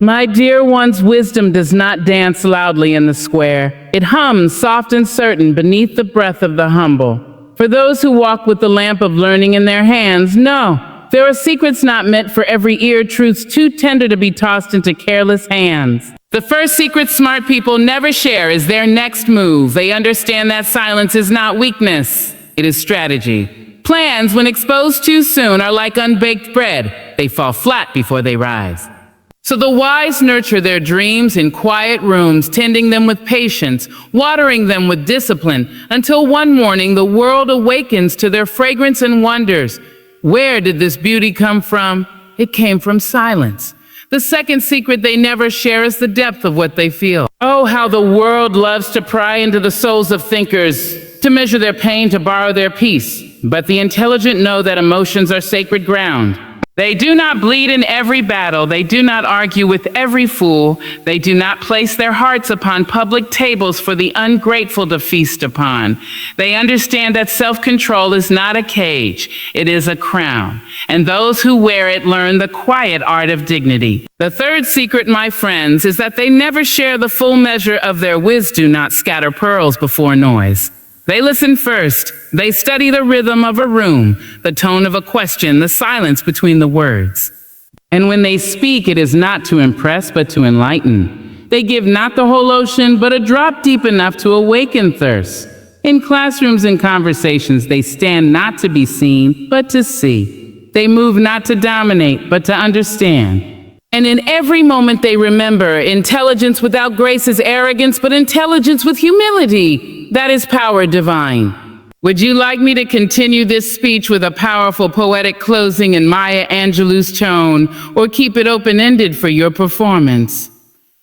My dear one's wisdom does not dance loudly in the square. It hums soft and certain beneath the breath of the humble. For those who walk with the lamp of learning in their hands, no, there are secrets not meant for every ear, truths too tender to be tossed into careless hands. The first secret smart people never share is their next move. They understand that silence is not weakness, it is strategy. Plans, when exposed too soon, are like unbaked bread. They fall flat before they rise. So the wise nurture their dreams in quiet rooms, tending them with patience, watering them with discipline, until one morning the world awakens to their fragrance and wonders. Where did this beauty come from? It came from silence. The second secret they never share is the depth of what they feel. Oh, how the world loves to pry into the souls of thinkers, to measure their pain, to borrow their peace. But the intelligent know that emotions are sacred ground. They do not bleed in every battle. They do not argue with every fool. They do not place their hearts upon public tables for the ungrateful to feast upon. They understand that self-control is not a cage. It is a crown. And those who wear it learn the quiet art of dignity. The third secret, my friends, is that they never share the full measure of their wisdom. Do not scatter pearls before noise. They listen first. They study the rhythm of a room, the tone of a question, the silence between the words. And when they speak, it is not to impress, but to enlighten. They give not the whole ocean, but a drop deep enough to awaken thirst. In classrooms and conversations, they stand not to be seen, but to see. They move not to dominate, but to understand. And in every moment they remember, intelligence without grace is arrogance, but intelligence with humility, that is power divine. Would you like me to continue this speech with a powerful poetic closing in Maya Angelou's tone, or keep it open-ended for your performance?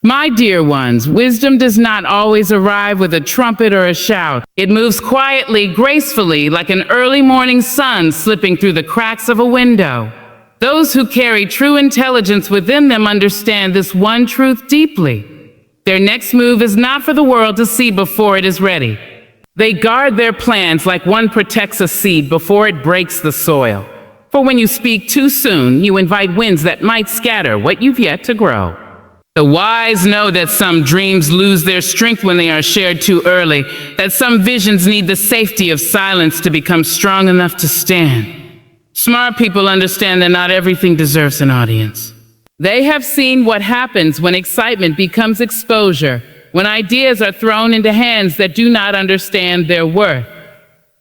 My dear ones, wisdom does not always arrive with a trumpet or a shout. It moves quietly, gracefully, like an early morning sun slipping through the cracks of a window. Those who carry true intelligence within them understand this one truth deeply. Their next move is not for the world to see before it is ready. They guard their plans like one protects a seed before it breaks the soil. For when you speak too soon, you invite winds that might scatter what you've yet to grow. The wise know that some dreams lose their strength when they are shared too early, that some visions need the safety of silence to become strong enough to stand. Smart people understand that not everything deserves an audience. They have seen what happens when excitement becomes exposure, when ideas are thrown into hands that do not understand their worth.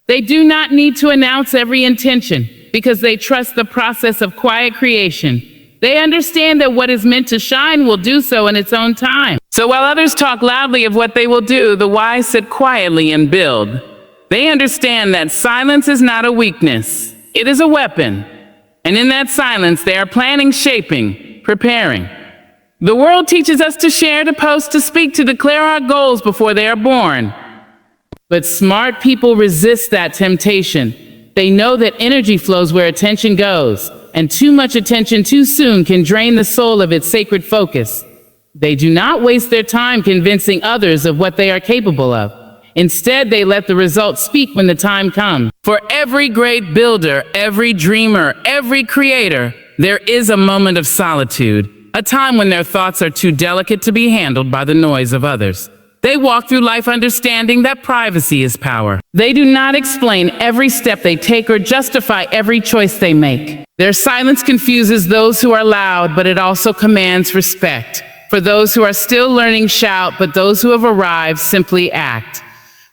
They do not need to announce every intention because they trust the process of quiet creation. They understand that what is meant to shine will do so in its own time. So while others talk loudly of what they will do, the wise sit quietly and build. They understand that silence is not a weakness. It is a weapon. And in that silence, they are planning, shaping, preparing. The world teaches us to share, to post, to speak, to declare our goals before they are born. But smart people resist that temptation. They know that energy flows where attention goes, and too much attention too soon can drain the soul of its sacred focus. They do not waste their time convincing others of what they are capable of. Instead, they let the results speak when the time comes. For every great builder, every dreamer, every creator, there is a moment of solitude, a time when their thoughts are too delicate to be handled by the noise of others. They walk through life understanding that privacy is power. They do not explain every step they take or justify every choice they make. Their silence confuses those who are loud, but it also commands respect. For those who are still learning, shout, but those who have arrived simply act.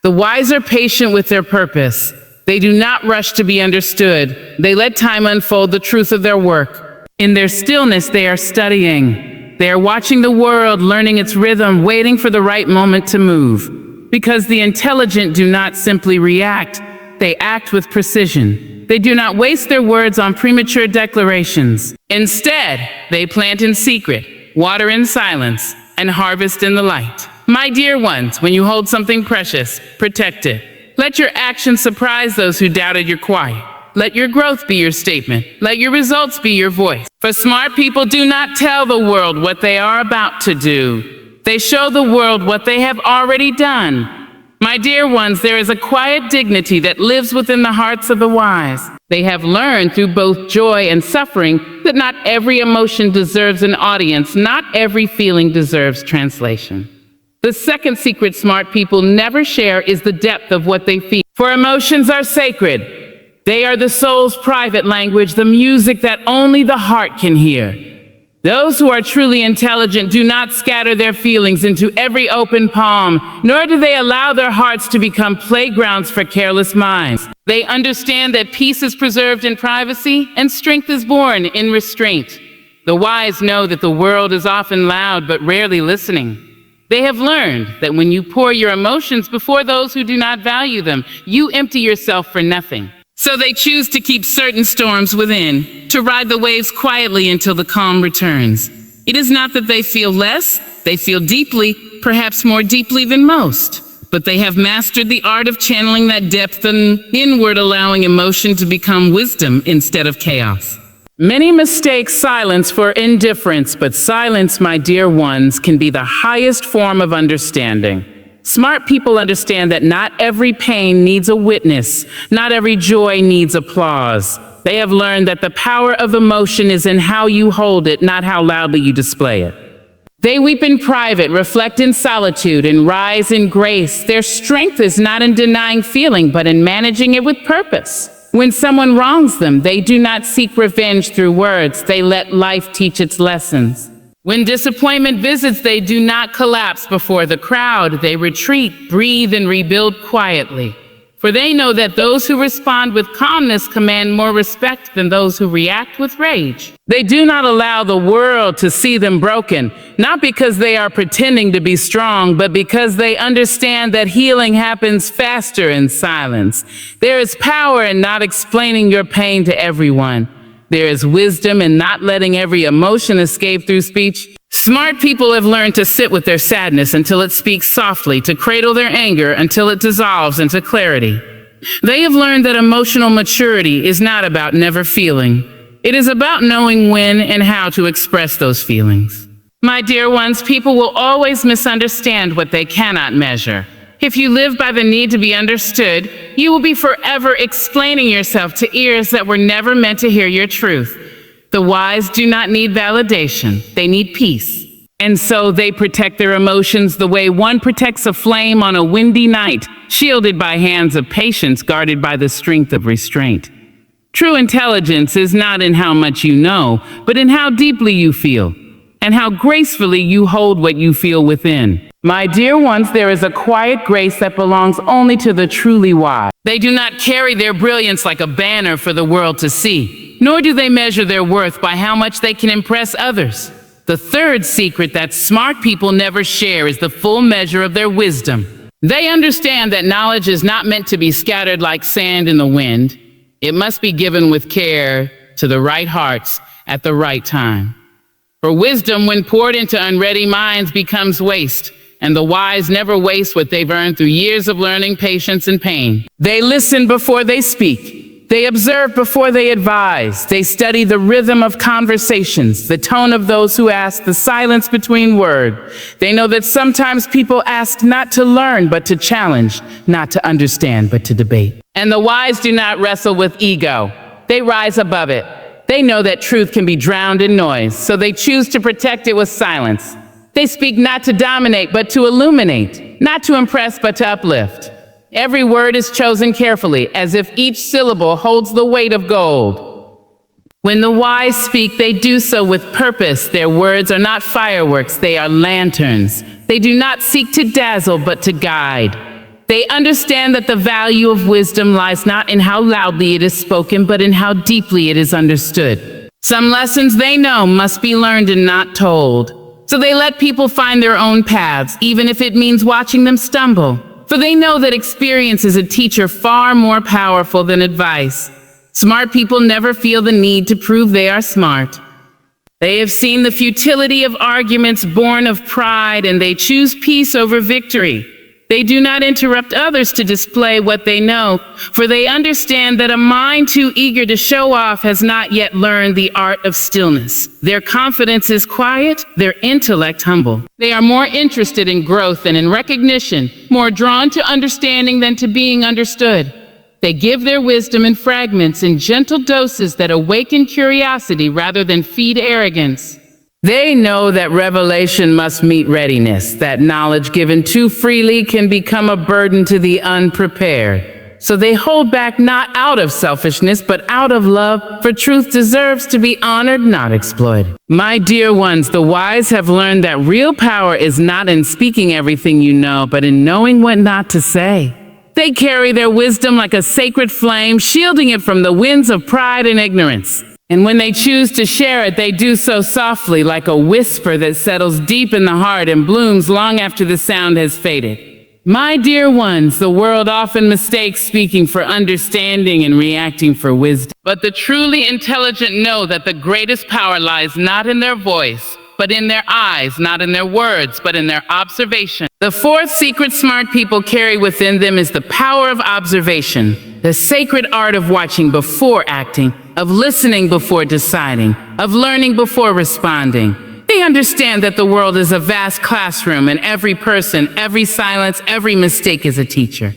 The wise are patient with their purpose. They do not rush to be understood. They let time unfold the truth of their work. In their stillness, they are studying. They are watching the world, learning its rhythm, waiting for the right moment to move. Because the intelligent do not simply react, they act with precision. They do not waste their words on premature declarations. Instead, they plant in secret, water in silence, and harvest in the light. My dear ones, when you hold something precious, protect it. Let your actions surprise those who doubted your quiet. Let your growth be your statement. Let your results be your voice. For smart people do not tell the world what they are about to do. They show the world what they have already done. My dear ones, there is a quiet dignity that lives within the hearts of the wise. They have learned through both joy and suffering that not every emotion deserves an audience, not every feeling deserves translation. The second secret smart people never share is the depth of what they feel. For emotions are sacred. They are the soul's private language, the music that only the heart can hear. Those who are truly intelligent do not scatter their feelings into every open palm, nor do they allow their hearts to become playgrounds for careless minds. They understand that peace is preserved in privacy and strength is born in restraint. The wise know that the world is often loud but rarely listening. They have learned that when you pour your emotions before those who do not value them, you empty yourself for nothing. So they choose to keep certain storms within, to ride the waves quietly until the calm returns. It is not that they feel less, they feel deeply, perhaps more deeply than most. But they have mastered the art of channeling that depth and inward, allowing emotion to become wisdom instead of chaos. Many mistake silence for indifference, but silence, my dear ones, can be the highest form of understanding. Smart people understand that not every pain needs a witness, not every joy needs applause. They have learned that the power of emotion is in how you hold it, not how loudly you display it. They weep in private, reflect in solitude, and rise in grace. Their strength is not in denying feeling, but in managing it with purpose. When someone wrongs them, they do not seek revenge through words. They let life teach its lessons. When disappointment visits, they do not collapse before the crowd. They retreat, breathe, and rebuild quietly. For they know that those who respond with calmness command more respect than those who react with rage. They do not allow the world to see them broken, not because they are pretending to be strong, but because they understand that healing happens faster in silence. There is power in not explaining your pain to everyone. There is wisdom in not letting every emotion escape through speech. Smart people have learned to sit with their sadness until it speaks softly, to cradle their anger until it dissolves into clarity. They have learned that emotional maturity is not about never feeling. It is about knowing when and how to express those feelings. My dear ones, people will always misunderstand what they cannot measure. If you live by the need to be understood, you will be forever explaining yourself to ears that were never meant to hear your truth. The wise do not need validation, they need peace. And so they protect their emotions the way one protects a flame on a windy night, shielded by hands of patience, guarded by the strength of restraint. True intelligence is not in how much you know, but in how deeply you feel, and how gracefully you hold what you feel within. My dear ones, there is a quiet grace that belongs only to the truly wise. They do not carry their brilliance like a banner for the world to see, nor do they measure their worth by how much they can impress others. The third secret that smart people never share is the full measure of their wisdom. They understand that knowledge is not meant to be scattered like sand in the wind. It must be given with care to the right hearts at the right time. For wisdom, when poured into unready minds, becomes waste. And the wise never waste what they've earned through years of learning, patience, and pain. They listen before they speak. They observe before they advise. They study the rhythm of conversations, the tone of those who ask, the silence between words. They know that sometimes people ask not to learn, but to challenge, not to understand, but to debate. And the wise do not wrestle with ego. They rise above it. They know that truth can be drowned in noise, so they choose to protect it with silence. They speak not to dominate, but to illuminate, not to impress, but to uplift. Every word is chosen carefully, as if each syllable holds the weight of gold. When the wise speak, they do so with purpose. Their words are not fireworks, they are lanterns. They do not seek to dazzle, but to guide. They understand that the value of wisdom lies not in how loudly it is spoken, but in how deeply it is understood. Some lessons they know must be learned and not told. So they let people find their own paths, even if it means watching them stumble. For they know that experience is a teacher far more powerful than advice. Smart people never feel the need to prove they are smart. They have seen the futility of arguments born of pride, and they choose peace over victory. They do not interrupt others to display what they know, for they understand that a mind too eager to show off has not yet learned the art of stillness. Their confidence is quiet, their intellect humble. They are more interested in growth than in recognition, more drawn to understanding than to being understood. They give their wisdom in fragments, in gentle doses that awaken curiosity rather than feed arrogance. They know that revelation must meet readiness, that knowledge given too freely can become a burden to the unprepared. So they hold back not out of selfishness, but out of love, for truth deserves to be honored, not exploited. My dear ones, the wise have learned that real power is not in speaking everything you know, but in knowing what not to say. They carry their wisdom like a sacred flame, shielding it from the winds of pride and ignorance. And when they choose to share it, they do so softly, like a whisper that settles deep in the heart and blooms long after the sound has faded. My dear ones, the world often mistakes speaking for understanding and reacting for wisdom. But the truly intelligent know that the greatest power lies not in their voice, but in their eyes, not in their words, but in their observation. The fourth secret smart people carry within them is the power of observation, the sacred art of watching before acting, of listening before deciding, of learning before responding. They understand that the world is a vast classroom, and every person, every silence, every mistake is a teacher.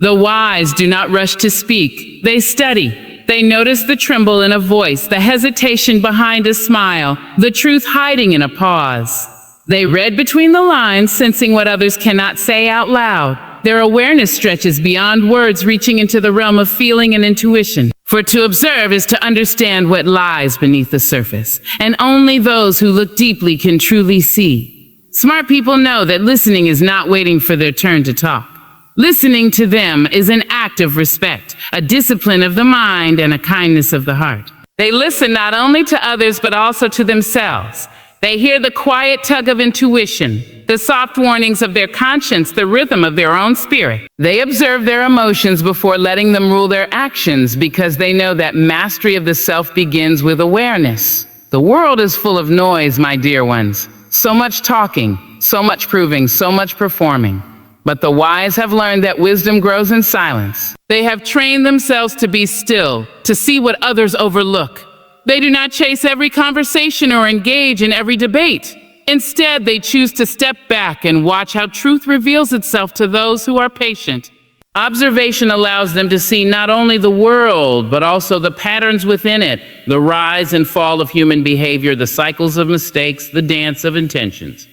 The wise do not rush to speak. They study. They notice the tremble in a voice, the hesitation behind a smile, the truth hiding in a pause. They read between the lines, sensing what others cannot say out loud. Their awareness stretches beyond words, reaching into the realm of feeling and intuition. For to observe is to understand what lies beneath the surface, and only those who look deeply can truly see. Smart people know that listening is not waiting for their turn to talk. Listening to them is an act of respect, a discipline of the mind, and a kindness of the heart. They listen not only to others, but also to themselves. They hear the quiet tug of intuition, the soft warnings of their conscience, the rhythm of their own spirit. They observe their emotions before letting them rule their actions, because they know that mastery of the self begins with awareness. The world is full of noise, my dear ones. So much talking, so much proving, so much performing. But the wise have learned that wisdom grows in silence. They have trained themselves to be still, to see what others overlook. They do not chase every conversation or engage in every debate. Instead, they choose to step back and watch how truth reveals itself to those who are patient. Observation allows them to see not only the world, but also the patterns within it, the rise and fall of human behavior, the cycles of mistakes, the dance of intentions.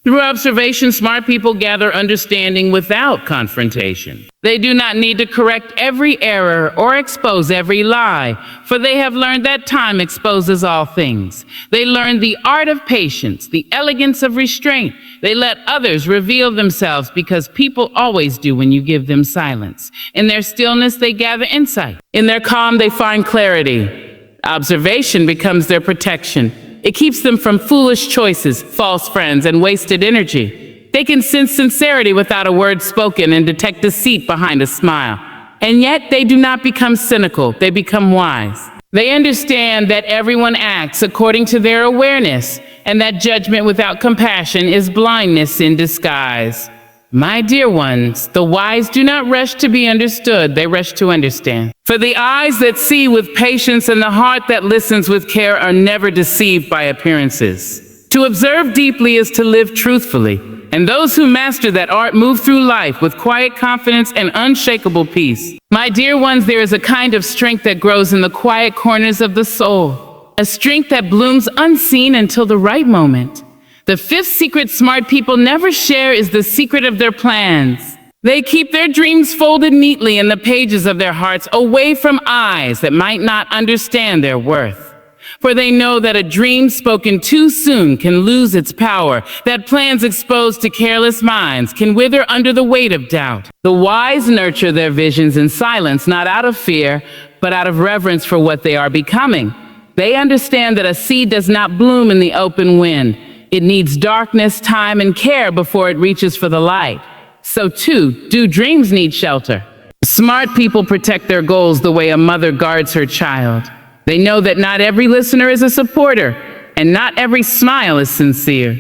Through observation, smart people gather understanding without confrontation. They do not need to correct every error or expose every lie, for they have learned that time exposes all things. They learn the art of patience, the elegance of restraint. They let others reveal themselves, because people always do when you give them silence. In their stillness, they gather insight. In their calm, they find clarity. Observation becomes their protection. It keeps them from foolish choices, false friends, and wasted energy. They can sense sincerity without a word spoken and detect deceit behind a smile. And yet they do not become cynical, they become wise. They understand that everyone acts according to their awareness, and that judgment without compassion is blindness in disguise. My dear ones, the wise do not rush to be understood, they rush to understand. For the eyes that see with patience and the heart that listens with care are never deceived by appearances. To observe deeply is to live truthfully, and those who master that art move through life with quiet confidence and unshakable peace. My dear ones, there is a kind of strength that grows in the quiet corners of the soul, a strength that blooms unseen until the right moment. The fifth secret smart people never share is the secret of their plans. They keep their dreams folded neatly in the pages of their hearts, away from eyes that might not understand their worth. For they know that a dream spoken too soon can lose its power, that plans exposed to careless minds can wither under the weight of doubt. The wise nurture their visions in silence, not out of fear, but out of reverence for what they are becoming. They understand that a seed does not bloom in the open wind. It needs darkness, time, and care before it reaches for the light. So too, do dreams need shelter? Smart people protect their goals the way a mother guards her child. They know that not every listener is a supporter, and not every smile is sincere.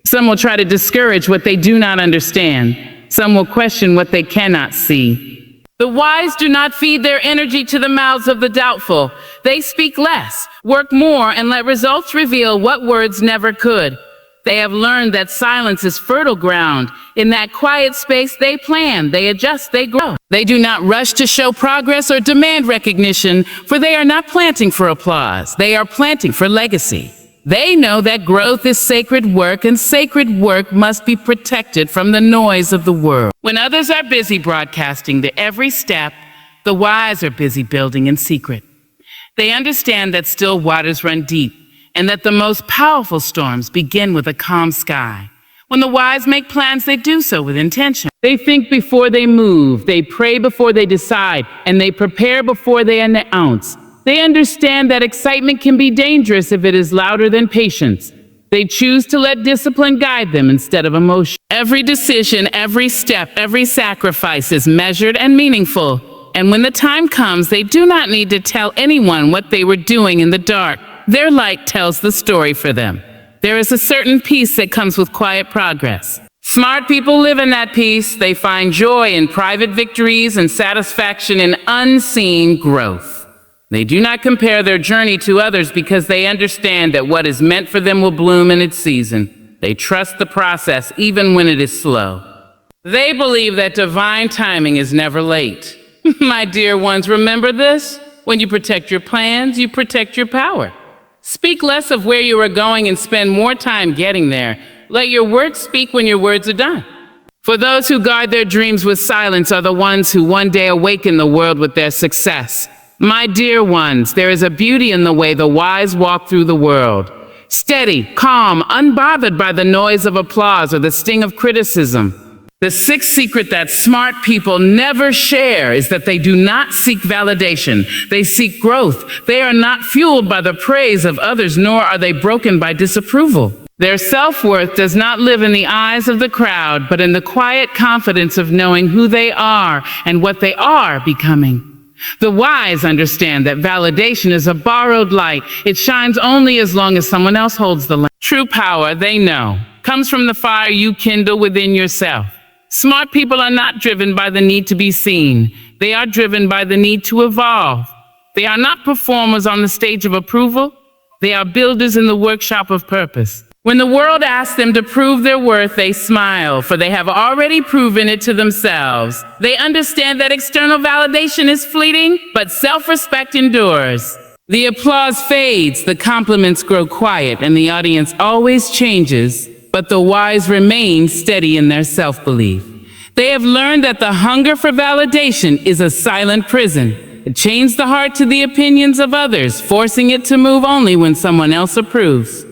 Some will try to discourage what they do not understand. Some will question what they cannot see. The wise do not feed their energy to the mouths of the doubtful. They speak less, work more, and let results reveal what words never could. They have learned that silence is fertile ground. In that quiet space, they plan, they adjust, they grow. They do not rush to show progress or demand recognition, for they are not planting for applause. They are planting for legacy. They know that growth is sacred work, and sacred work must be protected from the noise of the world. When others are busy broadcasting their every step, the wise are busy building in secret. They understand that still waters run deep, and that the most powerful storms begin with a calm sky. When the wise make plans, they do so with intention. They think before they move, they pray before they decide, and they prepare before they announce. They understand that excitement can be dangerous if it is louder than patience. They choose to let discipline guide them instead of emotion. Every decision, every step, every sacrifice is measured and meaningful. And when the time comes, they do not need to tell anyone what they were doing in the dark. Their light tells the story for them. There is a certain peace that comes with quiet progress. Smart people live in that peace. They find joy in private victories and satisfaction in unseen growth. They do not compare their journey to others because they understand that what is meant for them will bloom in its season. They trust the process even when it is slow. They believe that divine timing is never late. My dear ones, remember this. When you protect your plans, you protect your power. Speak less of where you are going and spend more time getting there. Let your words speak when your words are done. For those who guard their dreams with silence are the ones who one day awaken the world with their success. My dear ones, there is a beauty in the way the wise walk through the world. Steady, calm, unbothered by the noise of applause or the sting of criticism. The sixth secret that smart people never share is that they do not seek validation. They seek growth. They are not fueled by the praise of others, nor are they broken by disapproval. Their self-worth does not live in the eyes of the crowd, but in the quiet confidence of knowing who they are and what they are becoming. The wise understand that validation is a borrowed light. It shines only as long as someone else holds the lamp. True power, they know, comes from the fire you kindle within yourself. Smart people are not driven by the need to be seen. They are driven by the need to evolve. They are not performers on the stage of approval. They are builders in the workshop of purpose. When the world asks them to prove their worth, they smile, for they have already proven it to themselves. They understand that external validation is fleeting, but self-respect endures. The applause fades, the compliments grow quiet, and the audience always changes. But the wise remain steady in their self-belief. They have learned that the hunger for validation is a silent prison. It chains the heart to the opinions of others, forcing it to move only when someone else approves.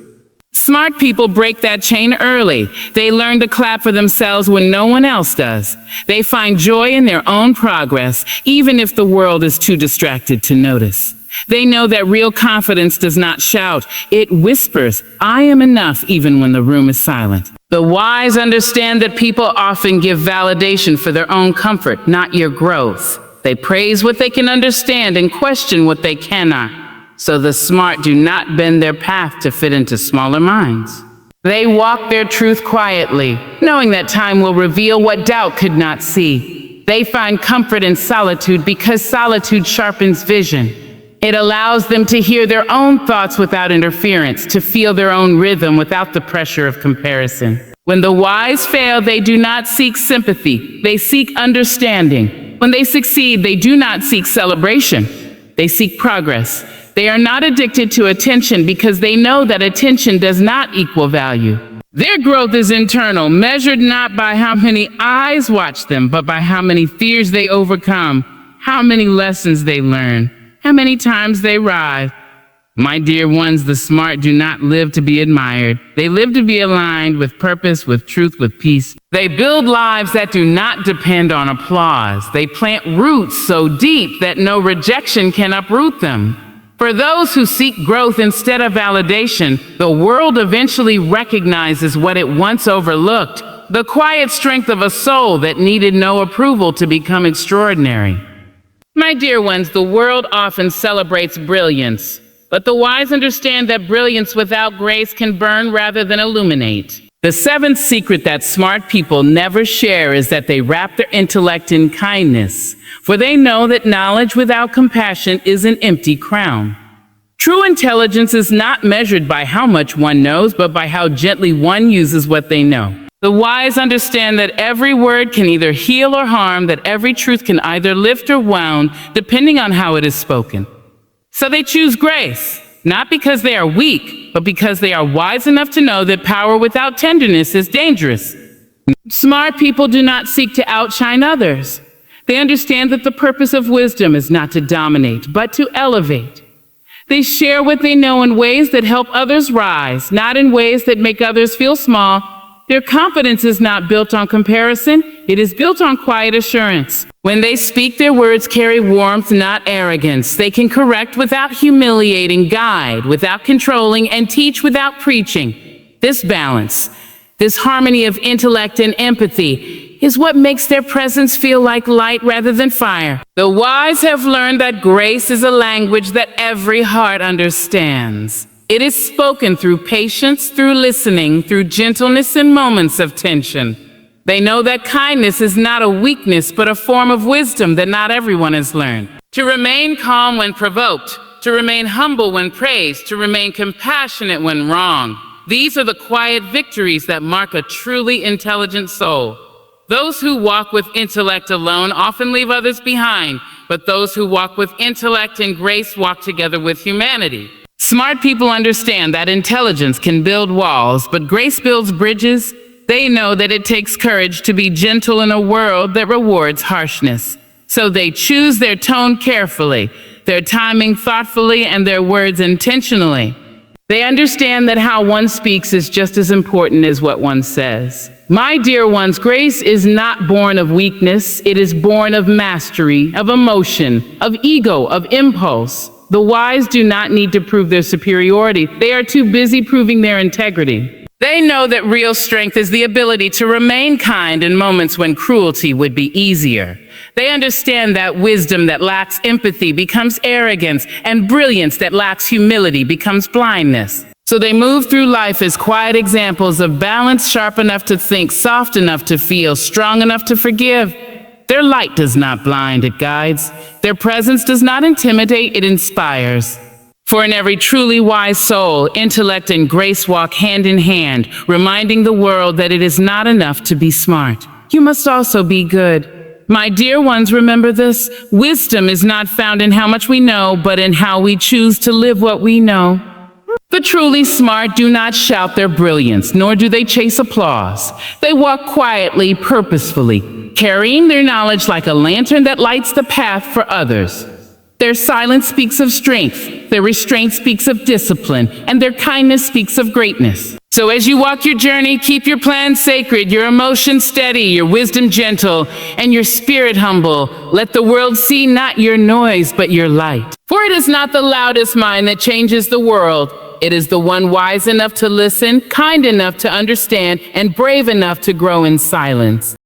Smart people break that chain early. They learn to clap for themselves when no one else does. They find joy in their own progress, even if the world is too distracted to notice. They know that real confidence does not shout. It whispers, "I am enough," even when the room is silent. The wise understand that people often give validation for their own comfort, not your growth. They praise what they can understand and question what they cannot. So the smart do not bend their path to fit into smaller minds. They walk their truth quietly, knowing that time will reveal what doubt could not see. They find comfort in solitude because solitude sharpens vision. It allows them to hear their own thoughts without interference, to feel their own rhythm without the pressure of comparison. When the wise fail, they do not seek sympathy. They seek understanding. When they succeed, they do not seek celebration. They seek progress. They are not addicted to attention because they know that attention does not equal value. Their growth is internal, measured not by how many eyes watch them, but by how many fears they overcome, how many lessons they learn, how many times they rise. My dear ones, the smart do not live to be admired. They live to be aligned with purpose, with truth, with peace. They build lives that do not depend on applause. They plant roots so deep that no rejection can uproot them. For those who seek growth instead of validation, the world eventually recognizes what it once overlooked, the quiet strength of a soul that needed no approval to become extraordinary. My dear ones, the world often celebrates brilliance, but the wise understand that brilliance without grace can burn rather than illuminate. The seventh secret that smart people never share is that they wrap their intellect in kindness, for they know that knowledge without compassion is an empty crown. True intelligence is not measured by how much one knows, but by how gently one uses what they know. The wise understand that every word can either heal or harm, that every truth can either lift or wound, depending on how it is spoken. So they choose grace, not because they are weak, but because they are wise enough to know that power without tenderness is dangerous. Smart people do not seek to outshine others. They understand that the purpose of wisdom is not to dominate, but to elevate. They share what they know in ways that help others rise, not in ways that make others feel small. Their confidence is not built on comparison, it is built on quiet assurance. When they speak, their words carry warmth, not arrogance. They can correct without humiliating, guide without controlling, and teach without preaching. This balance, this harmony of intellect and empathy, is what makes their presence feel like light rather than fire. The wise have learned that grace is a language that every heart understands. It is spoken through patience, through listening, through gentleness in moments of tension. They know that kindness is not a weakness, but a form of wisdom that not everyone has learned. To remain calm when provoked, to remain humble when praised, to remain compassionate when wronged. These are the quiet victories that mark a truly intelligent soul. Those who walk with intellect alone often leave others behind, but those who walk with intellect and grace walk together with humanity. Smart people understand that intelligence can build walls, but grace builds bridges. They know that it takes courage to be gentle in a world that rewards harshness. So they choose their tone carefully, their timing thoughtfully, and their words intentionally. They understand that how one speaks is just as important as what one says. My dear ones, grace is not born of weakness. It is born of mastery, of emotion, of ego, of impulse. The wise do not need to prove their superiority. They are too busy proving their integrity. They know that real strength is the ability to remain kind in moments when cruelty would be easier. They understand that wisdom that lacks empathy becomes arrogance, and brilliance that lacks humility becomes blindness. So they move through life as quiet examples of balance, sharp enough to think, soft enough to feel, strong enough to forgive. Their light does not blind, it guides. Their presence does not intimidate, it inspires. For in every truly wise soul, intellect and grace walk hand in hand, reminding the world that it is not enough to be smart. You must also be good. My dear ones, remember this. Wisdom is not found in how much we know, but in how we choose to live what we know. The truly smart do not shout their brilliance, nor do they chase applause. They walk quietly, purposefully, carrying their knowledge like a lantern that lights the path for others. Their silence speaks of strength, their restraint speaks of discipline, and their kindness speaks of greatness. So as you walk your journey, keep your plans sacred, your emotions steady, your wisdom gentle, and your spirit humble. Let the world see not your noise, but your light. For it is not the loudest mind that changes the world. It is the one wise enough to listen, kind enough to understand, and brave enough to grow in silence.